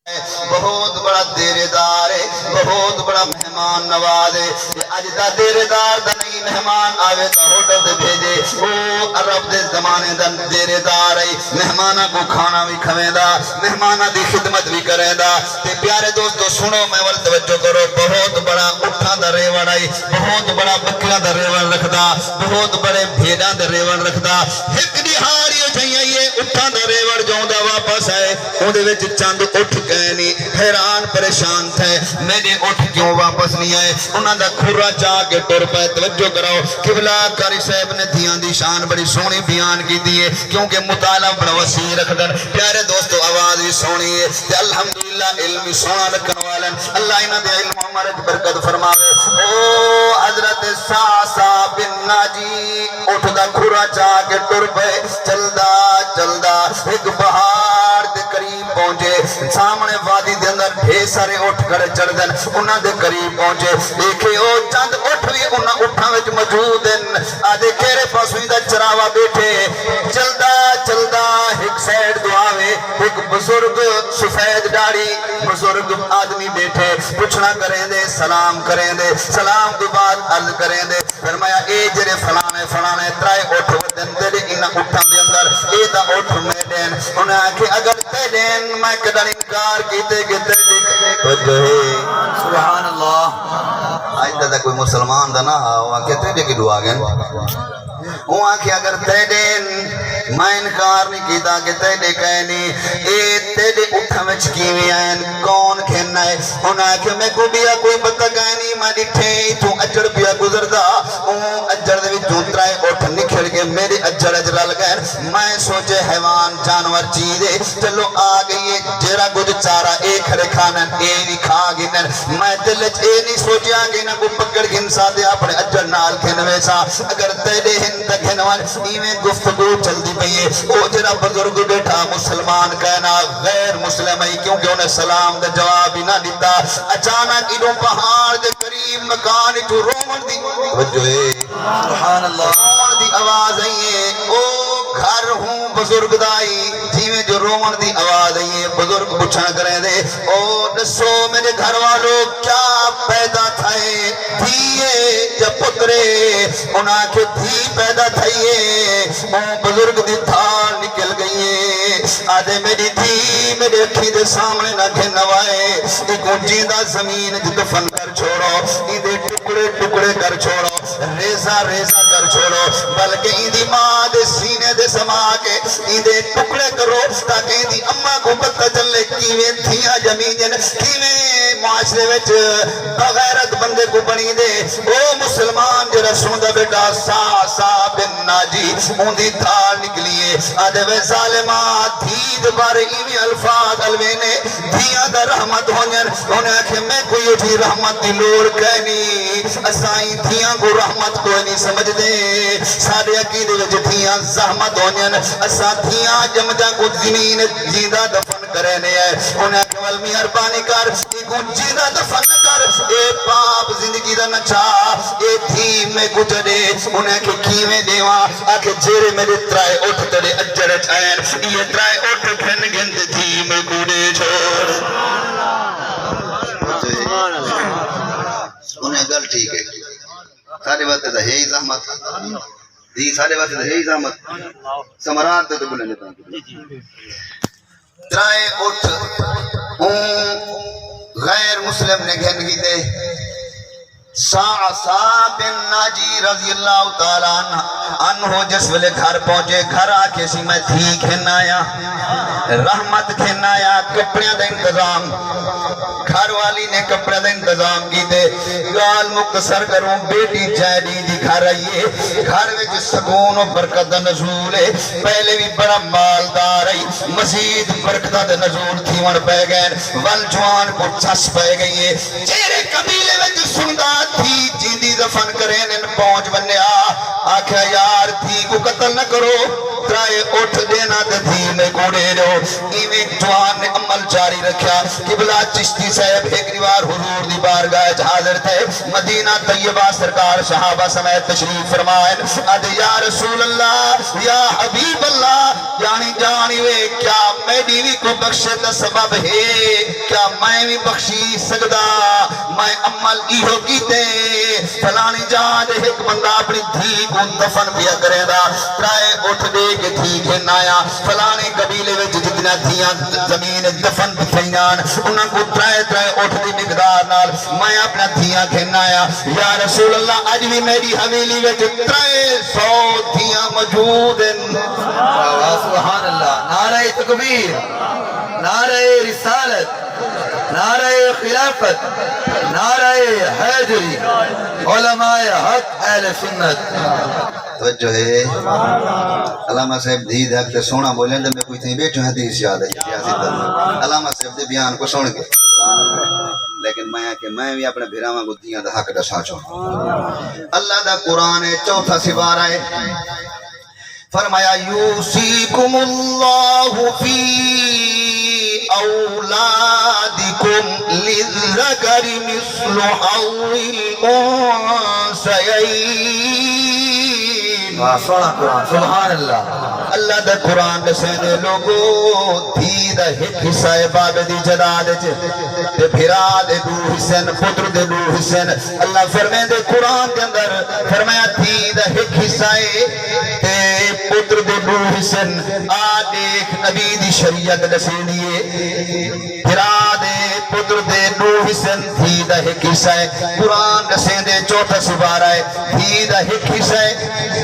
بہت بڑا دیرے دار ہے، بہت بڑا مہمان نواز ہے۔ اج دا دیرے دار دا نہیں مہمان آوے تا ہوٹل دے بھیجے، او عرب دے زمانے دا دیرے دار ہے، مہمانہ کو کھانا بھی کھویں دا، مہمانہ دی خدمت بھی کریں دا۔ تے پیارے دوستو سنو میں ول توجہ کرو، بہت بڑا اٹھاں دا ریوڑ ہے، بہت بڑا بکریاں دا ریوڑ رکھدا، بہت بڑے بھیڑاں دا ریوڑ رکھدا۔ ایک دہاڑی چاہیے یہ اٹھاں دا ریوڑ جاوندا واپس ہے، اودے وچ چند اٹھ گئے نہیں، حیران پریشان تھے میرے اٹھ کیوں واپس نہیں آئے۔ انہاں دا کھرا چاہ کے ٹر پے۔ توجہ کراؤ، قبلہ قاری صاحب نے دیاں دی شان بڑی سونی بیان کی دیئے، کیونکہ مطالعہ بڑا وسیع رکھ در۔ پیارے دوستو آواز بھی سونی ہے، الحمدللہ علم سونا لکھن والن، اللہ انہاں دے علم ہمارے برکت فرماوے۔ او حضرت ساسا بن ناجی اٹھ دا کھرا چاہ کے ٹر پے، چلدا چلدا ایک پہاڑ دے قریب پہنچے، سامنے وادی دے اندر ڈھیر سارے اٹھ کر چڑھ دن، انہاں دے قریب پہنچے، دیکھے او چند اٹھ بھی انہاں اٹھاں وچ موجود ہیں، آدھے کیرے پاسویں دا چراوا بیٹھے، چلدا چلدا ایک سائیڈ دعاوے، ایک بزرگ سفید داڑھی بزرگ آدمی بیٹھے، پوچھنا کریں دے، سلام کریں دے، سلام دو بعد عرض کریں دے، فرمایا اے جرے فلانے فلانے ترائے اٹھ ودن دے انہاں اٹھاں دے اندر اے دا اٹھ میں دین، انہیں آکھے اگر تے دین میں کدھر انکار کیتے گتے سبحان اللہ۔ آج تا کوئی مسلمان دا نا وہ آکھے تے کی دعا گئن، وہ آکھے اگر تے دین میں انکار نہیں کیتا کہ تے دے کہنی اے تے دے اٹھا میں چکیویں آئین کون کھینا ہے، انہیں آکھے میں کو بیا کوئی پتہ کہنی میں ڈٹھے تو اجڑ بیا گزر دا، اجڑ دے بھی جونترائے اٹھ نکھل کے میرے اجڑ اجرال گئے، میں سوچے حیوان جانور چیزے چلو آگئیے جیرا گج چارا اے کھرے کھانن اے بھی کھا گنن، میں دلچ اے نہیں سوچے آگئی نہ کو پکڑ گھنسا دے اپنے اجڑ نال کھنوے سا، اگر تیرے ہند کھنوان ایویں گفتگو چل دی پئیے، او جرا بزرگ بیٹھا مسلمان کہنا غیر مسلم ہے کیونکہ انہیں سلام دے جواب ہی نہ دیتا، اچانک انہوں پہاڑ دے قریب مکان تو رومن دی وجہ سبحان اللہ رومن دی آواز آئیے، او گھر ہوں بزرگ دائی جیویں جو رومن دی آواز آئیے، بزرگ پوچھنا کریں دے، او دسو میرے گھر والوں کیا پیدا تھائے دھیے یا پترے، انہاں کے دھی پیدا تھائیے، او بزرگ دی تھال نکل گئیے، آدھے میری دھی میرے اکھی دے سامنے نہ گھنوائے، ایک اونجیدہ زمین دفن کر چھوڑو، ایدے ٹکڑے ٹکڑے کر چھوڑو، ریزہ ریزہ کر چھوڑو، بلکہ ایدی ماں دے سینے دے سما کے ایدے ٹکڑے کرو تاکہ ایدی اماں کو پتہ چلے کیویں دھیاں جمینین کیویں معاشرے وچ بغیرت بندے کو بنی دے، او مسلمان جرا سندا بیٹا ساسا بن ناجی اوندی تھال نکلیے، آدھے وے ظالمہ دھید بارے ایویں الفاظ الوینے دھیاں دا رحمت ہونین، انہیں آکھے میں کوئی اٹھی رحمت دی لوڑ کہنی، اسائیں دھیاں کو رحمت کوئی نہیں سمجھ دے، سارے عقیدے وچ دھیاں زحمت ہونین، اسا دھیاں جمجا کو زمین جیدہ دفن کرنے ہے، انہیں آکھے والمی اربانی کر ایک جیدہ دفن کر، اے پاپ زندگی دا نچا اے دھی میں گجرے، انہیں آکھے کیویں دیواں، آکھے جیرے میرے ترائے اٹھ تڑے اجڑ چائن، یہ ترائے اٹھ پھن گند دھی میں گوڑے چھوڑ، انہیں گل ٹھیک ہے، سارے بات ہے ہی زحمت دی، سارے بات ہے ہی زحمت سمرات تو بلنے دیتا ترائے اٹھ غیر مسلم نے گھن گی دے، ساسا بن ناجی رضی اللہ تعالیٰ عنہ جس ویلے گھر پہنچے، گھر آکے سی میں دھی کھن آیا، رحمت کھن آیا، کپڑیاں دا انتظام، گھر والی نے کپڑے دا انتظام کی دے، گال مقتصر کروں بیٹی جائدی دی گھر آئیے، گھر وچ سکون و برکت دا نزول ہے، پہلے بھی بڑا مالدار ہے، مزید برکت دا نزول تھیون پہ گئے، والجوان کو چس پہ گئی ہے، چہرے قبیلے وچ سندہ تھی جیدی دفن کریں ان پہنچ بنیا، آکھا یار تھی کو قتل نہ کرو، ترائے اٹھ دینا دھی میں گوڑے رہو، ایویں جوان نے عمل جاری رکھیا، قبلہ چشتی صاحب ایک ریوار حضور دی بارگاہ حاضر تھے، مدینہ طیبہ سرکار صحابہ سمیت تشریف فرمائن، ادھے یا رسول اللہ یا حبیب اللہ، جانی جانی وے کیا میڈیوی کو بخشے دا سبب ہے، آندا میں بھی بخشی سکدا میں عمل ایہو کیتے فلانی جان ایک بندہ اپنی دھی کو دفن پیا کرے دا ترائے اٹھ دے کے دھی کھن آیا فلانے قبیلے وچ جتنا دھیاں زمین دفن پھیان انہاں کو ترائے اٹھ دی مقدار نال میں اپنا دھیاں کھن آیا یا رسول اللہ اج بھی میری حویلی وچ 300 دھیاں موجود ہیں سبحان اللہ نعرہ تکبیر نعرہ رسالت نعرہ خلافت نعرہ حیدری علماء حق اہل سنت توجہ ہے علامہ صاحب دھی دھک تے سونا بولیں تو میں کوئی تھی بیٹھو ہیں حدیث یاد ہے علامہ صاحب دے بیان کو سن کے لیکن میں بھی اپنے بھراواں کو دیاں دا حق دسا چاہوں اللہ دا قرآن ہے چوتھا سپارہ ہے فرمایا یوصیکم اللہ فی اولادکم للذکر مثل حظ الانثیین سونا قرآن سبحان اللہ اللہ دا قرآن دسینے لوگو دھی دا ایک حصہ باب دی جداد تے بھرا دے دو حصن پتر دے دو حصن اللہ فرمائے دے قرآن کے اندر فرمایا دھی دا ایک حصہ تے پتر دے دو حصن آ دیکھ نبی دی شریعت دسینیے بھرا دے پتر دے دو حصن دھی دا ایک حصہ قرآن دسین دے چوتھا سپارہ ہے دھی دا ایک حصہ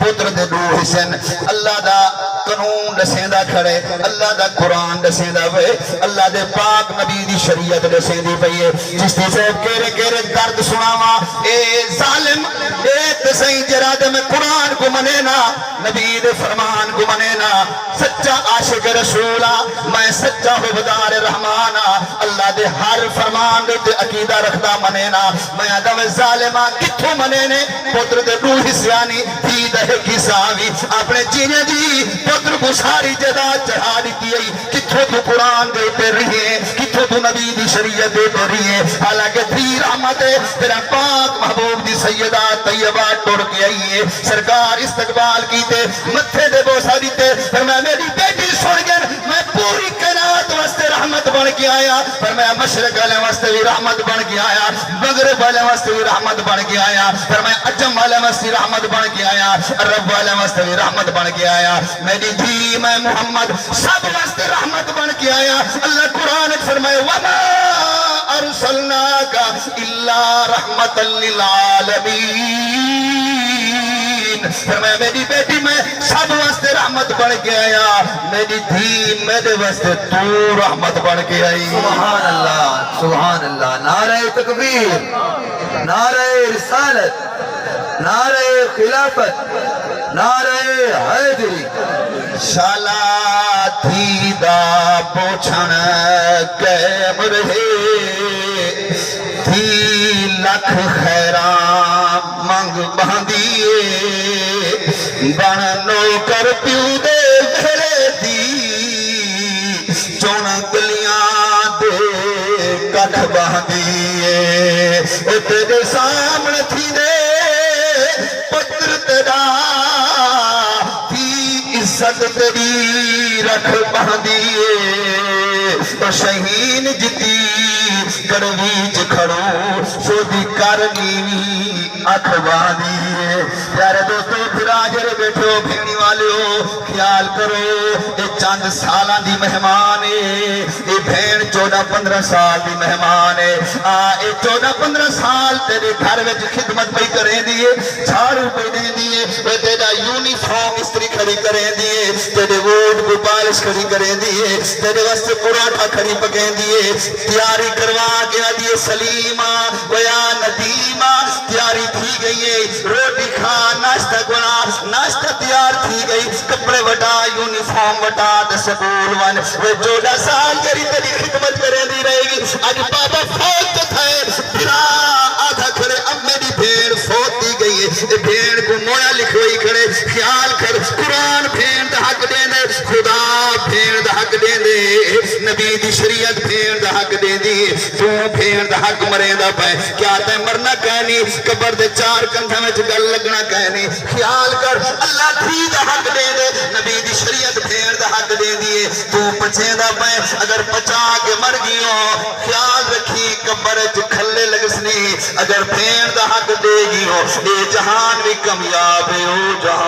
پتر دے دو حصن اللہ دا قانون دسیندہ کھڑے اللہ دا قرآن دسیندہ وے اللہ دے پاک نبی دی شریعت دسیندی پئیے جس دی صاحب کیرے درد سناوا اے ظالم اے تسائیں جراد میں قرآن کو منینا نبی دے فرمان کو منینا سچا عاشق رسولہ میں سچا حبدار رحمانہ اللہ دے ہر فرمان دے عقیدہ رکھدا منینا میں آدم ظالمہ کتھو منے پتر دے دو حصیانی دھی دے کساوی اپنے جینے دی پتر کو ساری جدا چڑھا دیتی ہے کتھو تو قرآن دیتے رہیے کتھو تو نبی دی شریعت دیتے رہیے حالانکہ دھی رحمت ہے تیرا پاک محبوب دی سیدہ طیبہ ٹوڑ کے آئیے سرکار استقبال کیتے متھے دے بوسا دیتے فرمایا میری بیٹی سن گئے میں پوری کائنات واسطے رحمت بن کے آیا فرمایا مشرق والے واسطے بھی رحمت بن کے آیا مغرب والے واسطے بھی رحمت بن کے آیا فرمایا عجم والے واسطے رحمت بن کے آیا عرب والے واسطے بھی رحمت بن کے آیا میری دھی میں محمد سب واسطے رحمت بن کے آیا اللہ قرآن فرمائے وَمَا أَرْسَلْنَاكَ إِلَّا رَحْمَةً لِلْعَالَمِينَ فرمایا میری بیٹی میں سب واسطے رحمت بن کے آیا میری دھی میرے واسطے تو رحمت بن کے آئی سبحان اللہ نعرہ تکبیر نعرہ رسالت نعرہ خلافت نعرہ حیدری شالا تھی دا پوچھن قیم رہے تھی لکھ خیران منگ باندھیے بن نوکر پیو دے گھرے دی چون گلیاں دے کٹھ باندھیے تیرے سامنے تھی دے پتر تیرا تھی عزت تیری رکھ باندھیے تو شہین جتی کرویچ کھڑو سودی کرنی اکھوا دیئے پیارے دوستو پھر آجر بیٹھو بھیڑی والے ہو خیال کرو یہ چند سالان دی مہمان ہے یہ بھیڑ 14-15 سال دی مہمان ہے یہ 14-15 سال تیرے گھر میں خدمت پہ کریں دیئے جھاڑو پہ دیں دیئے تیرا یونیفارم استری کھڑی کریں دیئے تیرے ووٹ کو پالش کھڑی کریں دیئے تیرے واسطے پراٹھا کھڑی پکیں دیئے تیاری کروا کے دیئے سلیمہ ویا ندیمہ تیاری تھی گئی ہے روٹی کھا ناشتہ گنا ناشتہ تیار تھی گئی کپڑے وٹا یونیفارم وٹا دے سکول ون وہ 14 سال جری تیری خدمت کریں دی رہے گی آج بابا فوت تو تھے پھرا آدھا کھڑے اب میری بھیڑ فوت دی گئی ہے بھیڑ کو مویا لکھوئی کھڑے خیال کر قرآن بھیڑ دا حق دیں دے خدا بھیڑ دا حق دیں دے نبی دی شریعت بھیڑ دا حق دیں دی تو بھیڑ دا حق مریں دا پائے کیا تے مرنا کہنی قبر دے 4 کندھا میں گل لگنا کہنی خیال کر اللہ تھی دا حق دیں دے نبی دی شریعت بھیڑ دا حق دیں دیئے تو پچھیں دا پائے اگر پچا کے مر گئی ہو خیال قبر چ کھلے لگسنی اگر بھین دا حق دے گی ہو اے جہان بھی کامیاب ہے او جہان